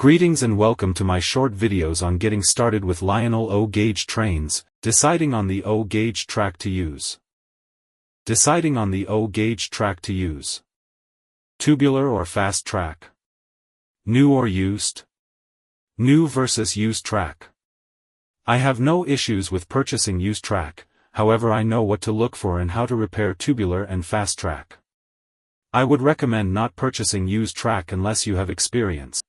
Greetings and welcome to my short videos on getting started with Lionel O-gauge trains, deciding on the O-gauge track to use. Deciding on the O-gauge track to use. Tubular or FastTrack? New or used? New versus used track. I have no issues with purchasing used track, however I know what to look for and how to repair tubular and FastTrack. I would recommend not purchasing used track unless you have experience.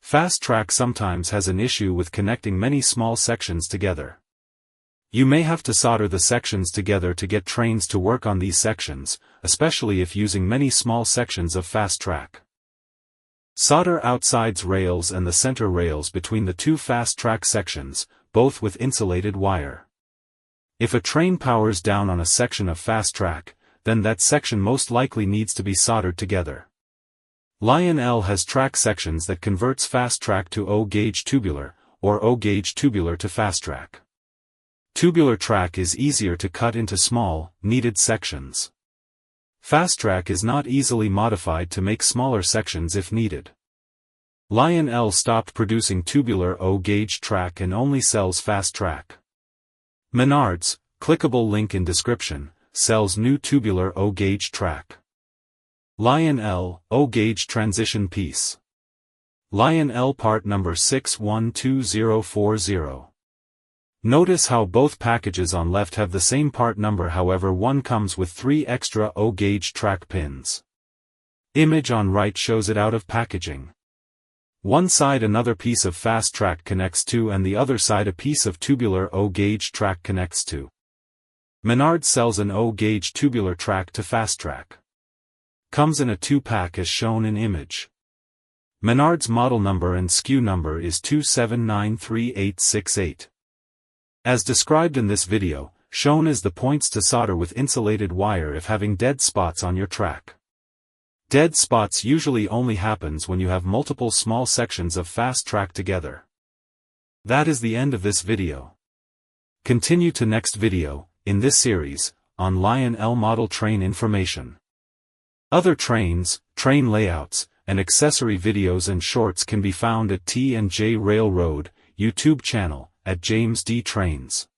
FastTrack sometimes has an issue with connecting many small sections together. You may have to solder the sections together to get trains to work on these sections, especially if using many small sections of FastTrack. Solder outsides rails and the center rails between the two FastTrack sections, both with insulated wire. If a train powers down on a section of FastTrack, then that section most likely needs to be soldered together. Lionel has track sections that converts FastTrack to O-gauge tubular, or O-gauge tubular to FastTrack. Tubular track is easier to cut into small, needed sections. FastTrack is not easily modified to make smaller sections if needed. Lionel stopped producing tubular O-gauge track and only sells FastTrack. Menards, clickable link in description, sells new tubular O-gauge track. Lionel, O-gauge transition piece. Lionel part number 612040. Notice how both packages on left have the same part number, however one comes with 3 extra O-gauge track pins. Image on right shows it out of packaging. One side another piece of FastTrack connects to and the other side a piece of tubular O-gauge track connects to. Menards sells an O-gauge tubular track to FastTrack. Comes in a 2-pack as shown in image. Menards model number and SKU number is 2793868. As described in this video, shown is the points to solder with insulated wire if having dead spots on your track. Dead spots usually only happens when you have multiple small sections of FastTrack together. That is the end of this video. Continue to next video, in this series, on Lionel model train information. Other trains, train layouts, and accessory videos and shorts can be found at T&J Railroad, YouTube channel, at James D. Trains.